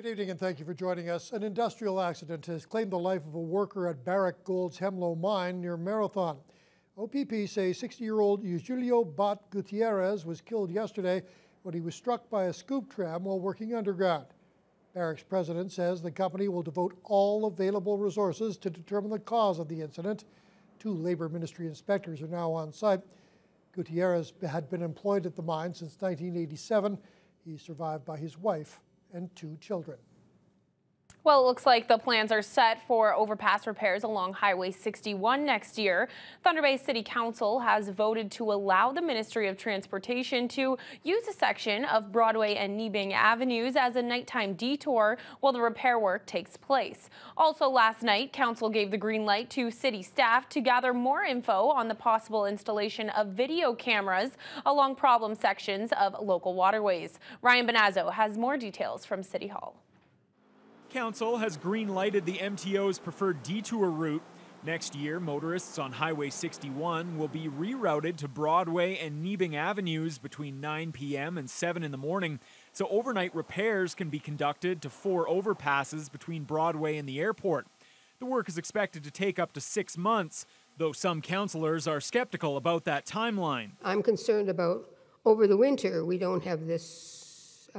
Good evening and thank you for joining us. An industrial accident has claimed the life of a worker at Barrick Gold's Hemlo mine near Marathon. OPP say 60-year-old Julio Bat Gutierrez was killed yesterday when he was struck by a scoop tram while working underground. Barrick's president says the company will devote all available resources to determine the cause of the incident. 2 Labor Ministry inspectors are now on site. Gutierrez had been employed at the mine since 1987. He's survived by his wife and 2 children. Well, it looks like the plans are set for overpass repairs along Highway 61 next year. Thunder Bay City Council has voted to allow the Ministry of Transportation to use a section of Broadway and Nebing Avenues as a nighttime detour while the repair work takes place. Also last night, Council gave the green light to city staff to gather more info on the possible installation of video cameras along problem sections of local waterways. Ryan Benazzo has more details from City Hall. Council has green-lighted the MTO's preferred detour route. Next year, motorists on Highway 61 will be rerouted to Broadway and Nebing Avenues between 9 p.m. and 7 in the morning, so overnight repairs can be conducted to 4 overpasses between Broadway and the airport. The work is expected to take up to 6 months, though some councillors are skeptical about that timeline. I'm concerned about over the winter we don't have this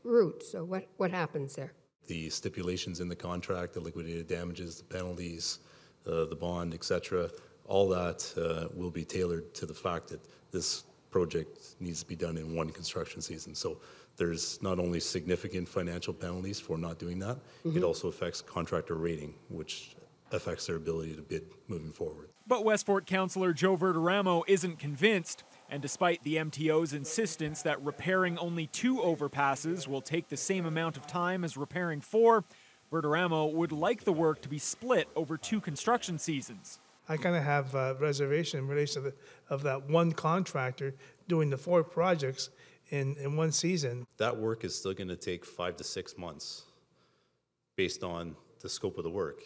route, so what happens there? The stipulations in the contract, the liquidated damages, the penalties, the bond, etc., all that will be tailored to the fact that this project needs to be done in 1 construction season. So there's not only significant financial penalties for not doing that, it also affects contractor rating, which affects their ability to bid moving forward. But Westfort councillor Joe Verderamo isn't convinced. And despite the MTO's insistence that repairing only 2 overpasses will take the same amount of time as repairing 4, Verderamo would like the work to be split over 2 construction seasons. I kind of have a reservation in relation to that one contractor doing the 4 projects in 1 season. That work is still going to take 5 to 6 months based on the scope of the work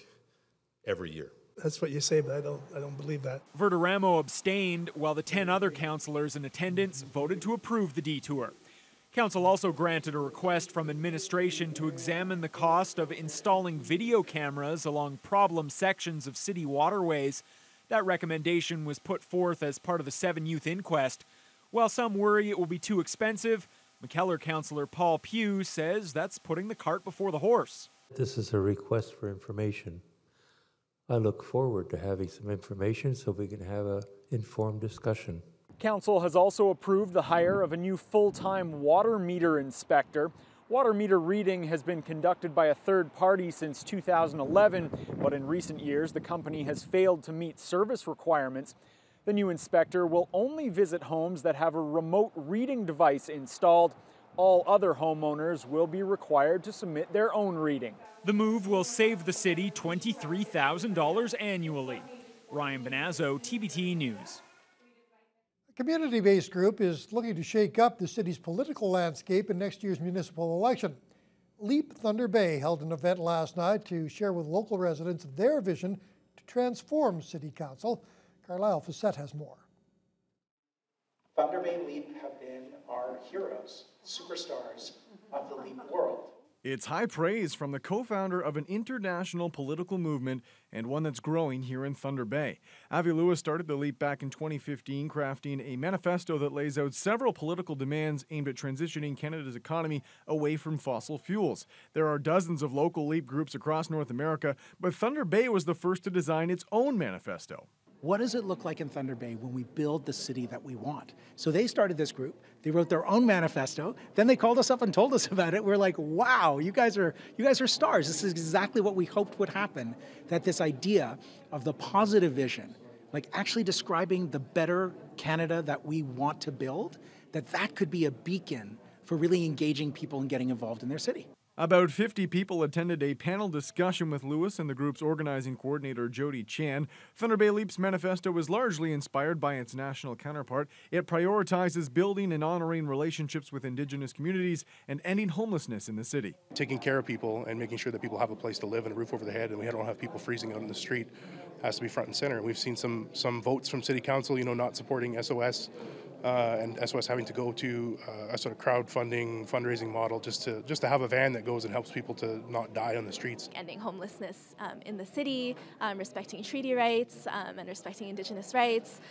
every year. That's what you say, but I don't believe that. Verderamo abstained, while the 10 other councillors in attendance voted to approve the detour. Council also granted a request from administration to examine the cost of installing video cameras along problem sections of city waterways. That recommendation was put forth as part of the 7 Youth inquest. While some worry it will be too expensive, McKellar councillor Paul Pugh says that's putting the cart before the horse. This is a request for information. I look forward to having some information so we can have an informed discussion. Council has also approved the hire of a new full-time water meter inspector. Water meter reading has been conducted by a third party since 2011, but in recent years the company has failed to meet service requirements. The new inspector will only visit homes that have a remote reading device installed. All other homeowners will be required to submit their own reading. The move will save the city $23,000 annually. Ryan Benazzo, TBT News. A community-based group is looking to shake up the city's political landscape in next year's municipal election. Leap Thunder Bay held an event last night to share with local residents their vision to transform City Council. Carlisle Facette has more. Thunder Bay Leap have been our heroes, superstars of the Leap world. It's high praise from the co-founder of an international political movement and one that's growing here in Thunder Bay. Avi Lewis started the Leap back in 2015, crafting a manifesto that lays out several political demands aimed at transitioning Canada's economy away from fossil fuels. There are dozens of local Leap groups across North America, but Thunder Bay was the first to design its own manifesto. What does it look like in Thunder Bay when we build the city that we want? So they started this group, they wrote their own manifesto, then they called us up and told us about it. We're like, wow, you guys are stars. This is exactly what we hoped would happen, that this idea of the positive vision, like actually describing the better Canada that we want to build, that could be a beacon for really engaging people and getting involved in their city. About 50 people attended a panel discussion with Lewis and the group's organizing coordinator, Jody Chan. Thunder Bay Leap's manifesto was largely inspired by its national counterpart. It prioritizes building and honoring relationships with Indigenous communities and ending homelessness in the city. Taking care of people and making sure that people have a place to live and a roof over their head, and we don't have people freezing out in the street, has to be front and center. We've seen some votes from City Council, not supporting SOS and SOS having to go to a sort of crowdfunding, fundraising model just to have a van that goes and helps people to not die on the streets. Ending homelessness in the city, respecting treaty rights and respecting Indigenous rights,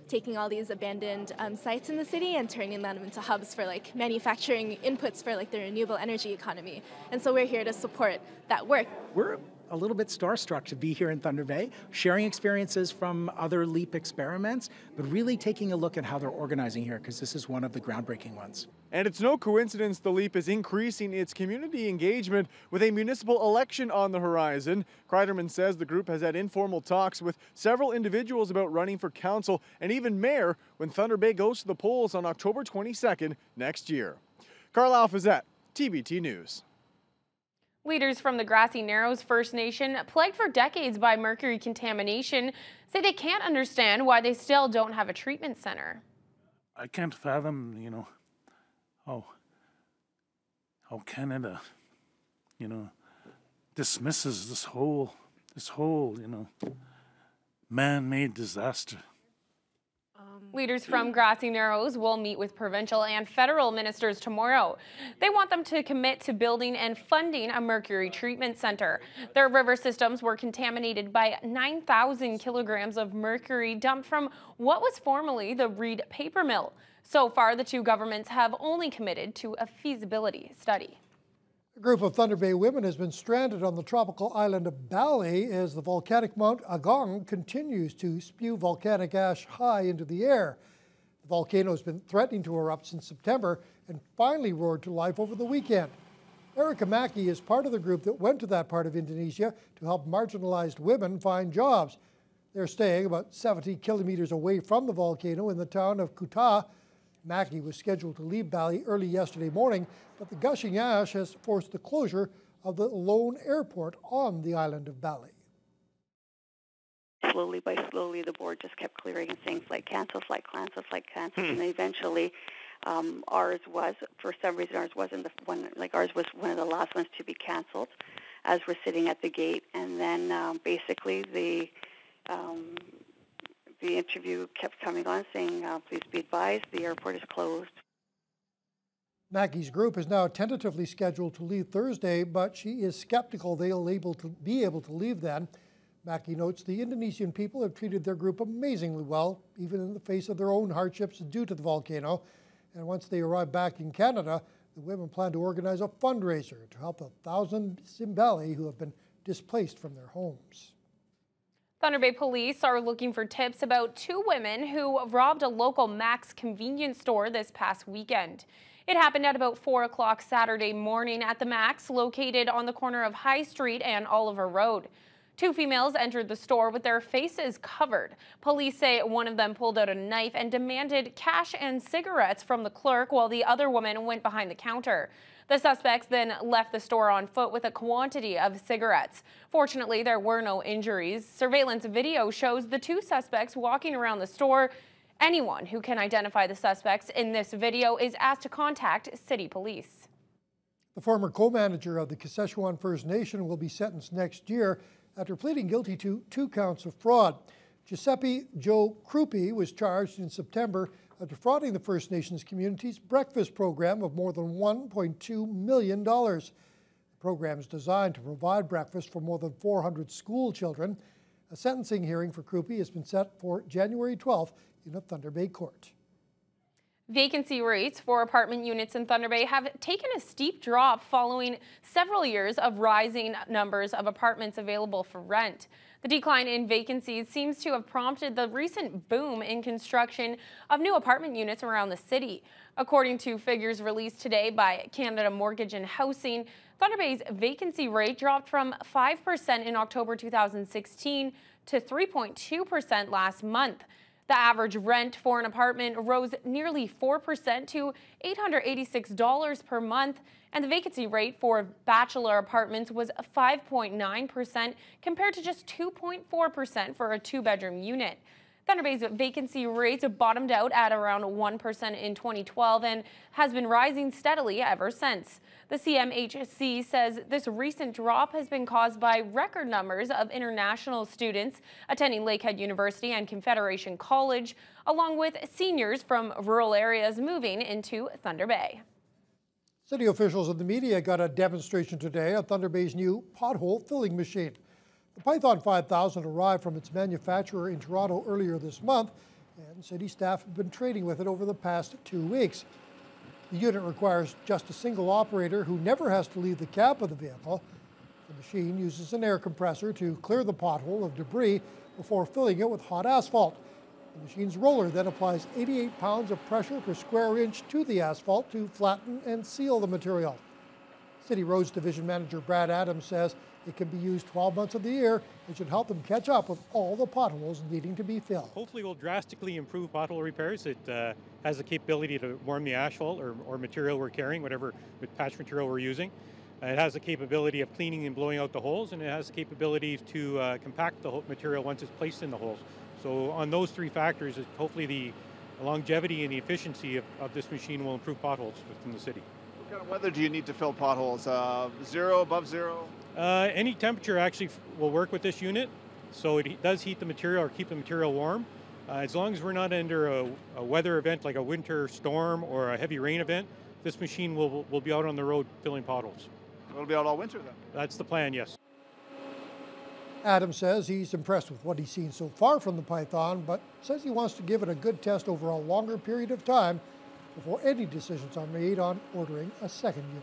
taking all these abandoned sites in the city and turning them into hubs for like manufacturing inputs for like the renewable energy economy. And so we're here to support that work. We're a little bit starstruck to be here in Thunder Bay, sharing experiences from other LEAP experiments, but really taking a look at how they're organizing here, because this is one of the groundbreaking ones. And it's no coincidence the LEAP is increasing its community engagement with a municipal election on the horizon. Kreiderman says the group has had informal talks with several individuals about running for council and even mayor when Thunder Bay goes to the polls on October 22nd next year. Carl Alfazette, TBT News. Leaders from the Grassy Narrows First Nation, plagued for decades by mercury contamination, say they can't understand why they still don't have a treatment center. I can't fathom, how Canada, dismisses this whole, man-made disaster. Leaders from Grassy Narrows will meet with provincial and federal ministers tomorrow. They want them to commit to building and funding a mercury treatment center. Their river systems were contaminated by 9,000 kilograms of mercury dumped from what was formerly the Reed paper mill. So far, the two governments have only committed to a feasibility study. A group of Thunder Bay women has been stranded on the tropical island of Bali as the volcanic Mount Agong continues to spew volcanic ash high into the air. The volcano has been threatening to erupt since September and finally roared to life over the weekend. Erica Mackey is part of the group that went to that part of Indonesia to help marginalized women find jobs. They're staying about 70 kilometers away from the volcano in the town of Kuta. Mackey was scheduled to leave Bali early yesterday morning, but the gushing ash has forced the closure of the lone airport on the island of Bali. Slowly by slowly, the board just kept clearing and saying flight cancel, and eventually ours was, for some reason, ours wasn't the one, ours was one of the last ones to be canceled as we're sitting at the gate, and then basically the interview kept coming on saying, please be advised, the airport is closed. Mackey's group is now tentatively scheduled to leave Thursday, but she is skeptical they'll be able to leave then. Mackey notes the Indonesian people have treated their group amazingly well, even in the face of their own hardships due to the volcano. And once they arrive back in Canada, the women plan to organize a fundraiser to help the 1,000 Simbali who have been displaced from their homes. Thunder Bay police are looking for tips about two women who robbed a local Mac's convenience store this past weekend. It happened at about 4 o'clock Saturday morning at the Mac's located on the corner of High Street and Oliver Road. Two females entered the store with their faces covered. Police say one of them pulled out a knife and demanded cash and cigarettes from the clerk while the other woman went behind the counter. The suspects then left the store on foot with a quantity of cigarettes. Fortunately, there were no injuries. Surveillance video shows the two suspects walking around the store. Anyone who can identify the suspects in this video is asked to contact city police. The former co-manager of the Szechuan First Nation will be sentenced next year after pleading guilty to 2 counts of fraud. Giuseppe Joe Krupi was charged in September of defrauding the First Nations community's breakfast program of more than $1.2 million. The program is designed to provide breakfast for more than 400 school children. A sentencing hearing for Krupi has been set for January 12th in a Thunder Bay court. Vacancy rates for apartment units in Thunder Bay have taken a steep drop following several years of rising numbers of apartments available for rent. The decline in vacancies seems to have prompted the recent boom in construction of new apartment units around the city. According to figures released today by Canada Mortgage and Housing, Thunder Bay's vacancy rate dropped from 5% in October 2016 to 3.2% last month. The average rent for an apartment rose nearly 4% to $886 per month, and the vacancy rate for bachelor apartments was 5.9% compared to just 2.4% for a 2-bedroom unit. Thunder Bay's vacancy rate bottomed out at around 1% in 2012 and has been rising steadily ever since. The CMHC says this recent drop has been caused by record numbers of international students attending Lakehead University and Confederation College, along with seniors from rural areas moving into Thunder Bay. City officials and the media got a demonstration today of Thunder Bay's new pothole filling machine. The Python 5000 arrived from its manufacturer in Toronto earlier this month, and city staff have been trading with it over the past 2 weeks. The unit requires just a single operator who never has to leave the cab of the vehicle. The machine uses an air compressor to clear the pothole of debris before filling it with hot asphalt. The machine's roller then applies 88 pounds of pressure per square inch to the asphalt to flatten and seal the material. City Roads Division Manager Brad Adams says it can be used 12 months of the year and should help them catch up with all the potholes needing to be filled. Hopefully will drastically improve pothole repairs. It has the capability to warm the asphalt or material we're carrying, whatever patch material we're using. It has the capability of cleaning and blowing out the holes, and it has the capability to compact the material once it's placed in the holes. So on those three factors, hopefully the longevity and the efficiency of this machine will improve potholes within the city. What kind of weather do you need to fill potholes? Zero, above zero? Any temperature actually will work with this unit. So it does heat the material or keep the material warm. As long as we're not under a weather event like a winter storm or a heavy rain event, this machine will be out on the road filling potholes. It'll be out all winter then? That's the plan, yes. Adams says he's impressed with what he's seen so far from the Python, but says he wants to give it a good test over a longer period of time before any decisions are made on ordering a second unit.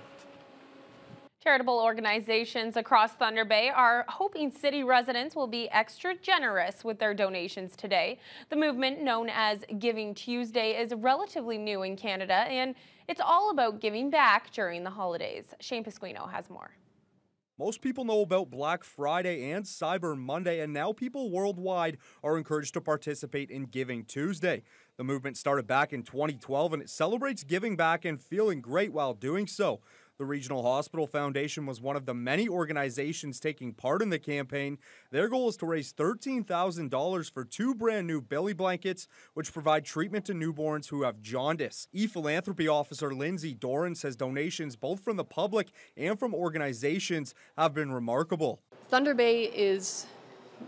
Charitable organizations across Thunder Bay are hoping city residents will be extra generous with their donations today. The movement, known as Giving Tuesday, is relatively new in Canada, and it's all about giving back during the holidays. Shane Pasquino has more. Most people know about Black Friday and Cyber Monday, and now people worldwide are encouraged to participate in Giving Tuesday. The movement started back in 2012, and it celebrates giving back and feeling great while doing so. The Regional Hospital Foundation was one of the many organizations taking part in the campaign. Their goal is to raise $13,000 for 2 brand new belly blankets, which provide treatment to newborns who have jaundice. E-Philanthropy Officer Lindsay Doran says donations both from the public and from organizations have been remarkable. Thunder Bay is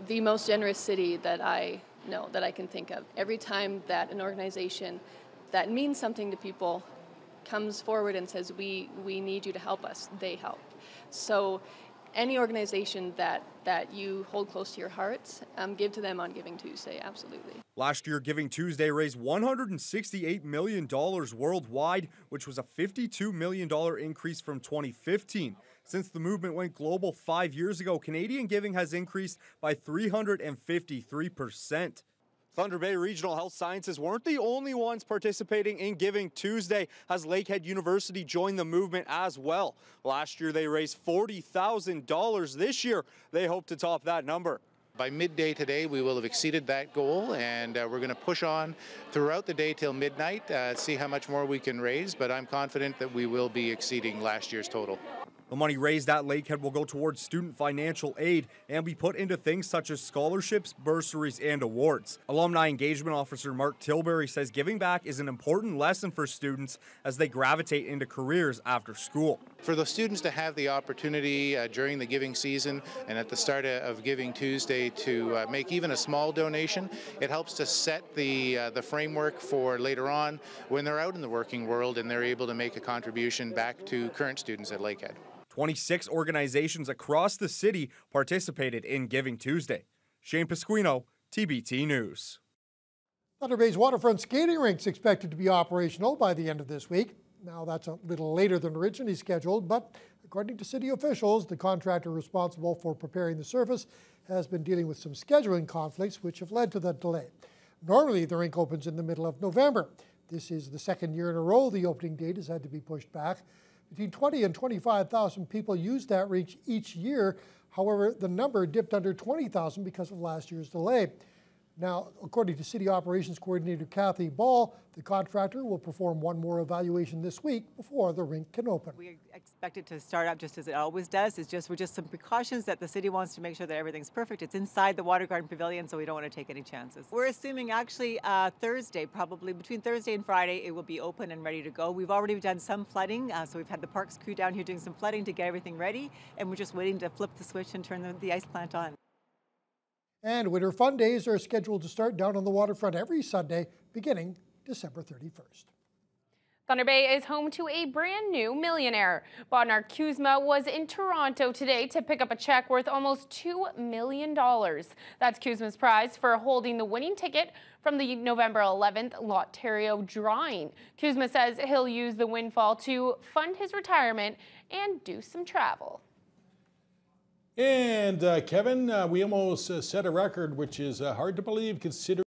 the most generous city that I know, that I can think of. Every time that an organization that means something to people comes forward and says, we need you to help us, they help. So any organization that you hold close to your hearts, give to them on Giving Tuesday, absolutely. Last year, Giving Tuesday raised $168 million worldwide, which was a $52 million increase from 2015. Since the movement went global 5 years ago, Canadian giving has increased by 353%. Thunder Bay Regional Health Sciences weren't the only ones participating in Giving Tuesday, as Lakehead University joined the movement as well. Last year they raised $40,000. This year they hope to top that number. By midday today, we will have exceeded that goal, and we're going to push on throughout the day till midnight, see how much more we can raise, but I'm confident that we will be exceeding last year's total. The money raised at Lakehead will go towards student financial aid and be put into things such as scholarships, bursaries, and awards. Alumni Engagement Officer Mark Tilbury says giving back is an important lesson for students as they gravitate into careers after school. For the students to have the opportunity during the giving season and at the start of Giving Tuesday to make even a small donation, it helps to set the framework for later on when they're out in the working world and they're able to make a contribution back to current students at Lakehead. 26 organizations across the city participated in Giving Tuesday. Shane Pasquino, TBT News. Thunder Bay's waterfront skating rink's expected to be operational by the end of this week. Now, that's a little later than originally scheduled, but according to city officials, the contractor responsible for preparing the surface has been dealing with some scheduling conflicts which have led to the delay. Normally, the rink opens in the middle of November. This is the second year in a row the opening date has had to be pushed back. Between 20 and 25,000 people use that rink each year. However, the number dipped under 20,000 because of last year's delay. Now, according to City Operations Coordinator Kathy Ball, the contractor will perform one more evaluation this week before the rink can open. We expect it to start up just as it always does. We're just some precautions that the city wants to make sure that everything's perfect. It's inside the Water Garden Pavilion, so we don't want to take any chances. We're assuming actually Thursday, probably between Thursday and Friday, it will be open and ready to go. We've already done some flooding, so we've had the parks crew down here doing some flooding to get everything ready, and we're just waiting to flip the switch and turn the ice plant on. And Winter Fun Days are scheduled to start down on the waterfront every Sunday, beginning December 31st. Thunder Bay is home to a brand new millionaire. Bodnar Kuzma was in Toronto today to pick up a check worth almost $2 million. That's Kuzma's prize for holding the winning ticket from the November 11th Lotterio drawing. Kuzma says he'll use the windfall to fund his retirement and do some travel. And Kevin, we almost set a record, which is hard to believe considering